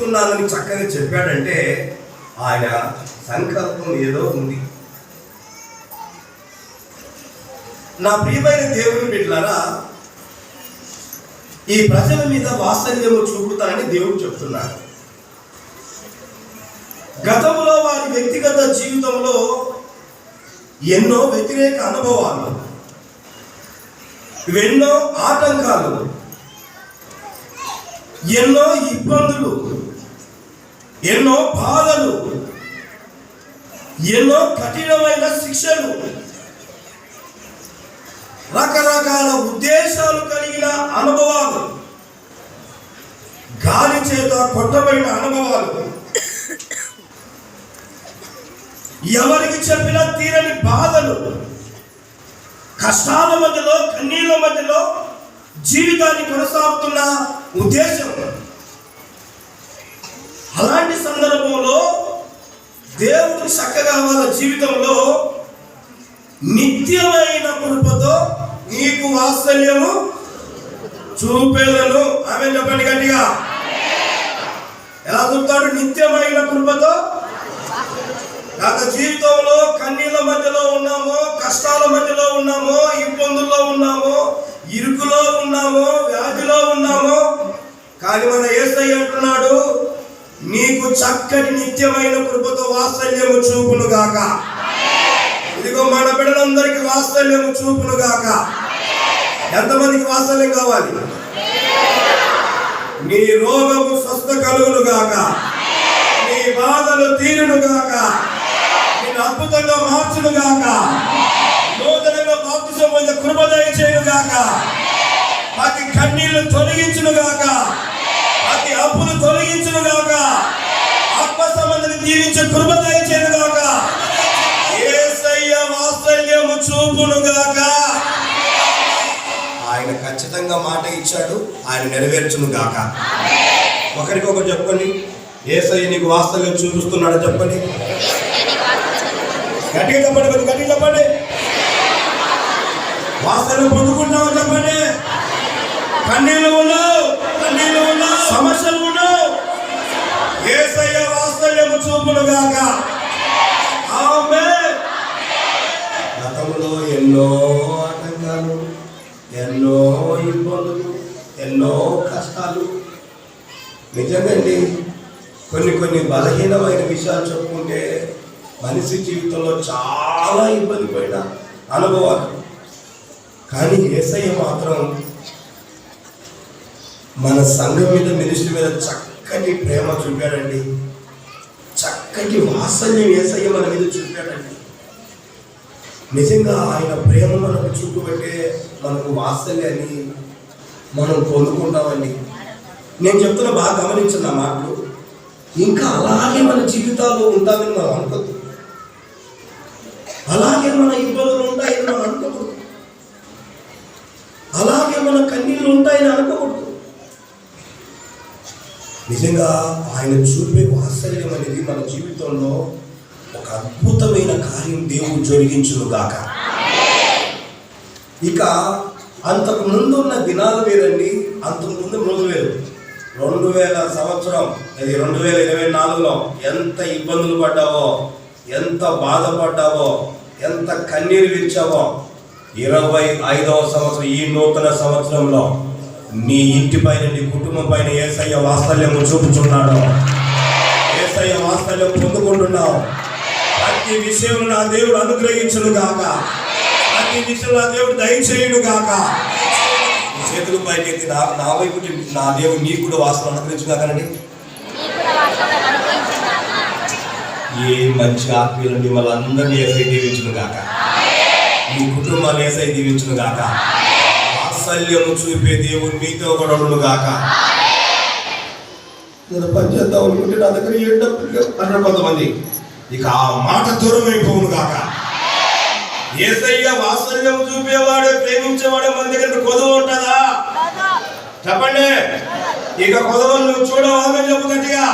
చెప్తున్నానని చక్కగా చెప్పాడంటే ఆయన సంకల్పం ఏదో ఉంది. నా ప్రియమైన దేవుని బిడ్డలారా, ఈ ప్రజల మీద వాత్సల్యము చూపుతానని దేవుడు చెప్తున్నాడు. గతంలో వారి వ్యక్తిగత జీవితంలో ఎన్నో వ్యతిరేక అనుభవాలు, ఎన్నో ఆటంకాలు, ఎన్నో ఇబ్బందులు, ఎన్నో బాధలు, ఎన్నో కఠినమైన శిక్షలు, రకరకాల ఉద్దేశాలు కలిగిన అనుభవాలు, గాలి చేత కొట్టబడిన అనుభవాలు, ఎవరికి చెప్పినా తీరని బాధలు, కష్టాల మధ్యలో, కన్నీళ్ళ మధ్యలో జీవితాన్ని కొనసాగుతున్న ఉద్దేశం. అలాంటి సందర్భంలో దేవుడు చక్కగా వాళ్ళ జీవితంలో నిత్యమైన కృపతో నీకు వాత్సల్యము చూపేదను. ఆమె చెప్పండి గట్టిగా. ఎలా చూపుతాడు? నిత్యమైన కృపతో. గత జీవితంలో కన్నీళ్ళ మధ్యలో ఉన్నామో, కష్టాల మధ్యలో ఉన్నామో, ఇబ్బందుల్లో ఉన్నామో, ఇరుకులో ఉన్నామో, వ్యాధిలో ఉన్నామో, కానీ మన యేసయ్య అంటున్నాడు, నీకు చక్కటి నిత్యమైన కృపతో వాత్సల్యము చూపును గాక. ఇదిగో మన బిడ్డలందరికీ వాత్సల్యము చూపును గాక. ఎంతమందికి వాత్సల్యం కావాలి? నీ రోగము స్వస్థ కలుగును గాక, నీ బాధలు తీరును గాక, నేను అద్భుతంగా మార్చును గాక, నూతనంగా బాప్తిసం పొందే కృప దయచేయును గాక, ప్రతి కన్నీళ్లు తొలగించును గాక, ప్రతి అప్పులు తొలగించును గాక, ఆత్మ సంబంధిని దీవించే కృప దయచేయును గాక, యేసయ్య వాత్సల్యము చూపును గాక. ఆయన ఖచ్చితంగా మాట ఇచ్చాడు, ఆయన నెరవేర్చును గాక. ఒకరికొకరు చెప్పండి, యేసయ్య నీకు వాత్సల్యం చూపిస్తున్నాడు చెప్పండి. గట్టిగా చెప్పండి, కొంచెం గట్టిగా చెప్పండి. వాత్సల్యం పొందుకుంటున్నావు చెప్పండి. కన్నీళ్ళు ఉన్నావు, సమస్యలు ఉన్నావు, యేసయ్య వాత్సల్యము చూపును గాక. ఆమేన్. గతంలో ఎన్నో ఆటంకాలు, ఎన్నో ఇబ్బందులు, ఎన్నో కష్టాలు. నిజంగాండి, కొన్ని బలహీనమైన విషయాలు చెప్పుకుంటే మనిషి జీవితంలో చాలా ఇబ్బంది పడిన అనుభవాలు. కానీ యేసయ్య మాత్రం మన సంఘం మీద, మినిస్ట్రీ మీద చక్కటి ప్రేమ చూపాడండి. చక్కటి వాత్సల్యం యేసయ్య మన మీద చూపాడండి. నిజంగా ఆయన ప్రేమ మనకు చూపబట్టే మనకు వాత్సల్యాన్ని మనం పొందుకుంటామండి. నేను చెప్తున్నా, బాగా గమనించిన మాటలు. ఇంకా అలాగే మన జీవితాలు ఉంటామని మనం అనుకోదు, అలాగే మన ఇబ్బందులు ఉంటాయని మనం అనుకోకూడదు, అలాగే మన కన్నీళ్ళు ఉంటాయని అనుకోకూడదు. నిజంగా ఆయన చూపే వాత్సల్యం అనేది మన జీవితంలో ఒక అద్భుతమైన కార్యం దేవుడు జరిగించును గాక. ఇక అంతకు ముందు ఉన్న దినాలు వేరండి, అంతకు ముందు రోజు వేరు. 2000 సంవత్సరం, అది 2024లో ఎంత ఇబ్బందులు పడ్డావో, ఎంత బాధపడ్డావో, ఎంత కన్నీరు విరిచావో, 25వ సంవత్సరం ఈ నూతన సంవత్సరంలో నీ ఇంటి పైన, నీ కుటుంబం పైన యేసయ్య వాత్సల్యము చూపుచున్నాడు. యేసయ్య వాత్సల్యం పొందుకుంటున్నావు. ప్రతి విషయంలో నా దేవుడు అనుగ్రహించును గాక, ప్రతి విషయంలో నా దేవుడు దయచేయును గాక. చేతులు పైకెత్తి నా వైపు నా దేవుడు నీకు కూడా వాసన అనుగ్రహించును గాకనండి. ఏ మంచి ఆత్మీయులు మిమ్మల్ని అందరినీ యేసయ్య దీవించును గాక, మీ కుటుంబాన్ని యేసయ్య దీవించును గాక. వాత్సల్యము చూపే దేవుడు మీతో కూడా ఉండును గాక. నేను పని చేద్దాం అనుకుంటే నా దగ్గర ఏ డబ్బులు అన్నారు కొంతమంది. ఇక ఆ మాట దూరం అయిపోవును గాక. యేసయ్య వాత్సల్యం చూపేవాడు, ప్రేమించేవాడు మన దగ్గర కొదవ ఉంటుందా చెప్పండి. ఇక కొదవను నువ్వు చూడవు, ఆమె చెప్పు గట్టిగా.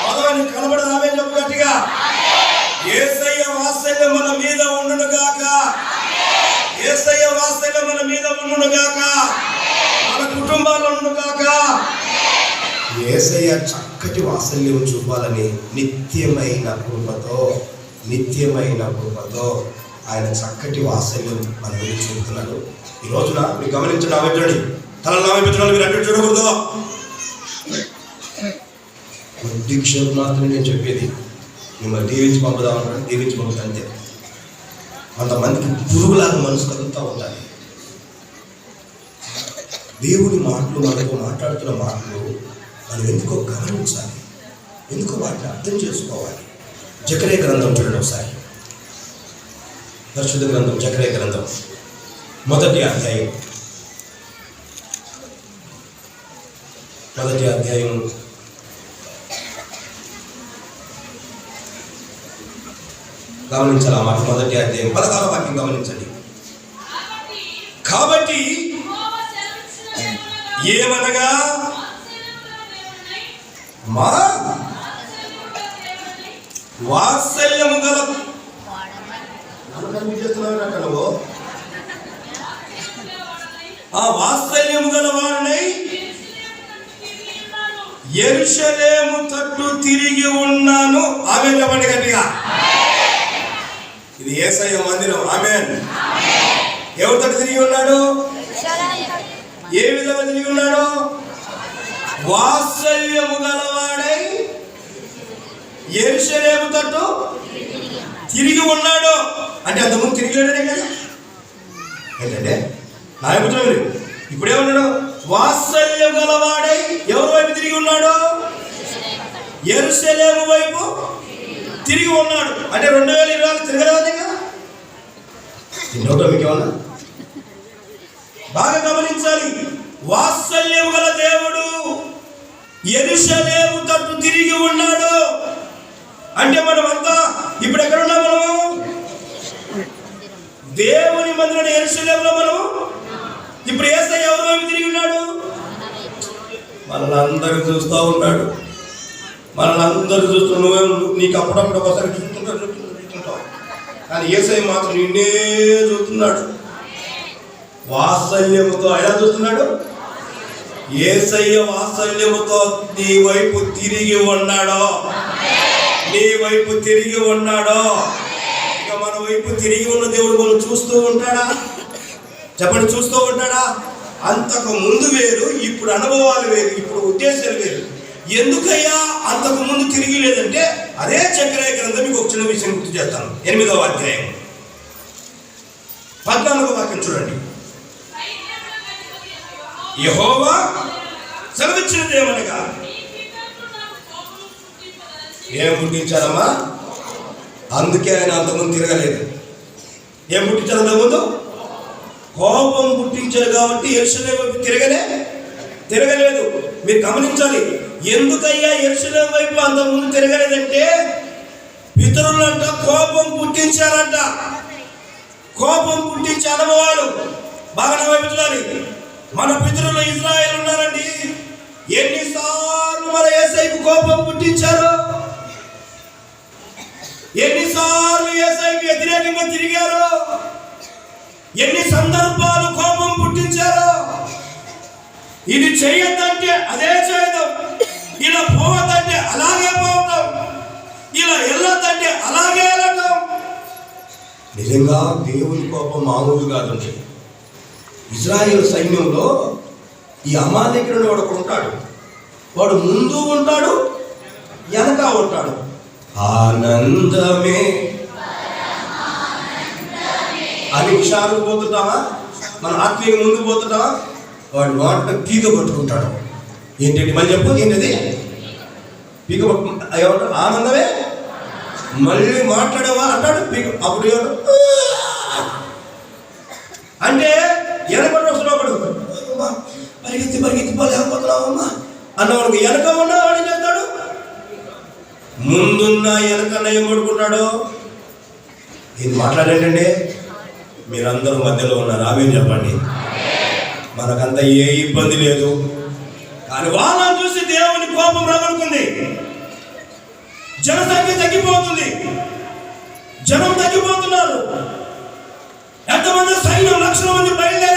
కొదవని కనబడదు, ఆమె చెప్పు గట్టిగా. యేసయ్య వాత్సల్యం మన మీద ఉండును గాక. యేసయ్య వాత్సల్యం మన మీద ఉండును గాక, మన కుటుంబాల్లో ఉండును గాక. యేసయ్య చక్కటి వాత్సల్యం చూపాలని నిత్యమైన కృపతో ఆయన చక్కటి వాత్సల్యం మన మీద చూపుతున్నాడు. ఈ రోజున మీరు గమనించండి, ఆమె తల నామె మీరు అటు చూడకూడదు. కొద్ది క్షేమం మాత్రమే నేను చెప్పేది, మిమ్మల్ని దీవించి పంపుదామన్నాడు, దీవించి పంపుతా అంతే. కొంతమందికి పురుగులాగా మనసు కదులుతూ ఉండాలి. దేవుడి మాటలు, మనతో మాట్లాడుతున్న మాటలు మనం ఎందుకో గమనించాలి, ఎందుకో వాటిని అర్థం చేసుకోవాలి. జకర్యా గ్రంథం చూడండి ఒకసారి, పరిశుద్ధ గ్రంథం జకర్యా గ్రంథం 1వ అధ్యాయం. 1వ అధ్యాయం గమనించాలి. ఆ మాట 1వ అధ్యాయం 16వ వాక్యం గమనించండి. కాబట్టి ఏమనగా మా వాత్సల్యము గల వాత్సల్యము గల వారినై యెరూషలేము తట్టు తిరిగి ఉన్నాను. ఆమేన్ చెప్పండి గట్టిగా. ఇది యేసయ్య మందిరం. ఆమేన్. ఎవరి తట్టు తిరిగి ఉన్నాడు? ఏ విధంగా తిరిగి ఉన్నాడు? వాత్సల్యము గలవాడై యెరూషలేము తట్టు తిరిగి ఉన్నాడు. అంటే అంతకుముందు తిరిగి లేడనే కదా. ఏంటంటే నాయకుడు ఇప్పుడేమన్నాడు? వాత్సల్యం గలవాడై ఎవరి వైపు తిరిగి ఉన్నాడు? యెరూషలేము వైపు తిరిగి ఉన్నాడు. అంటే 2020 తిరగలేదే కదా. ఇంకోటో మీకు ఏమన్నా బాగా గమనించాలి. వాత్సల్యం గల దేవుడు యెరూషలేము తట్టు తిరిగి ఉన్నాడు. అంటే మనమంతా ఇప్పుడు ఎక్కడున్నాం? మనము దేవుని మందిరం యెరూషలేములో మనము ఇప్పుడు యేసయ్య ఎవరి వైపు తిరిగి ఉన్నాడు? మనల్ని అందరూ చూస్తూ ఉన్నాడు. మనల్ని అందరూ చూస్తూ నీకు అప్పుడప్పుడు ఒకసారి చూస్తుంటావు, కానీ యేసయ్య మాత్రం నిన్నే చూస్తున్నాడు వాత్సల్యముతో. ఎలా చూస్తున్నాడు? యేసయ్య వాత్సల్యముతో నీ వైపు తిరిగి ఉన్నాడో, నీ వైపు తిరిగి ఉన్నాడో. ఇక మన వైపు తిరిగి ఉన్న దేవుడు మనం చూస్తూ ఉంటాడా? చెప్పండి, చూస్తూ ఉంటాడా? అంతకు ముందు వేరు, ఇప్పుడు అనుభవాలు వేరు, ఇప్పుడు ఉద్దేశాలు వేరు. ఎందుకయ్యా అంతకు ముందు తిరిగి లేదంటే అదే జకర్యా గ్రంథం. మీకు ఒక చిన్న విషయం గుర్తు చేస్తాను. 8వ అధ్యాయం 14వ వాక్యం చూడండి. యెహోవా సెలవిచ్చినది ఏమనగా, ఏం పుట్టించారమ్మా? అందుకే ఆయన అంతకుముందు తిరగలేదు. ఏం పుట్టించారు? అంతకుముందు కోపం పుట్టించారు కాబట్టి యెరూషలేము వైపు తిరగలేదు. మీరు గమనించాలి. ఎందుకయ్యా యెరూషలేము వైపు అంతకుముందు తిరగలేదంటే పితరులంట కోపం పుట్టించారంట. కోపం పుట్టించే అనుభవాలు బాగా నమ్మించాలి. మన పితరులు ఇజ్రాయేల్ ఉన్నారండి. ఎన్నిసార్లు మన యేసయ్యకు కోపం పుట్టించారు? ఎన్నిసార్లు యేసయ్యకు వ్యతిరేకంగా తిరిగారు? ఎన్ని సందర్భాలు కోపం పుట్టించారు? ఇది చేయొద్దంటే అదే చేయడం, ఇలా పోవద్దంటే అలాగే పోవటం, ఇలా వెళ్ళొద్దంటే అలాగే వెళ్ళటం. నిజంగా దేవుని కోపం మామూలు కాదండి. ఇజ్రాయేల్ సైన్యంలో ఈ అమాలేకుడు వాడు ఒకడు ఉంటాడు. వాడు ముందు ఉంటాడు, వెనక ఉంటాడు. ఆనందమే అని విషయాలకు పోతుంటావా? మన ఆత్మీయ ముందు పోతుంటావా? వాడు మాట పీక పట్టుకుంటాడు. ఏంటంటే మళ్ళీ చెప్పు, ఏంటది? పీక పట్టు. ఏమంటాడు? ఆనందమే. మళ్ళీ మాట్లాడేవా అంటాడు. పీక. అప్పుడు ఏమంటాడు? అంటే వెనకటి వస్తున్నావు, పరిగెత్తి పోలేకపోతున్నావమ్మా అన్నవాడికి వెనక ఉన్నవాడు ఏం చేస్తాడు? ముందున్న వెనకన్న ఏం పడుకుంటాడు? ఇది మాట్లాడేటండి. మీరందరూ మధ్యలో ఉన్నారు. ఆమేన్ చెప్పండి. మనకంతా ఏ ఇబ్బంది లేదు, కానీ వాళ్ళని చూసి దేవుని కోపం రగులుకుంది. జనసంఖ్య తగ్గిపోతుంది, జనం తగ్గిపోతున్నారు. ఎంతమంది సైన్యం 1,00,000 మంది బయలుదేరి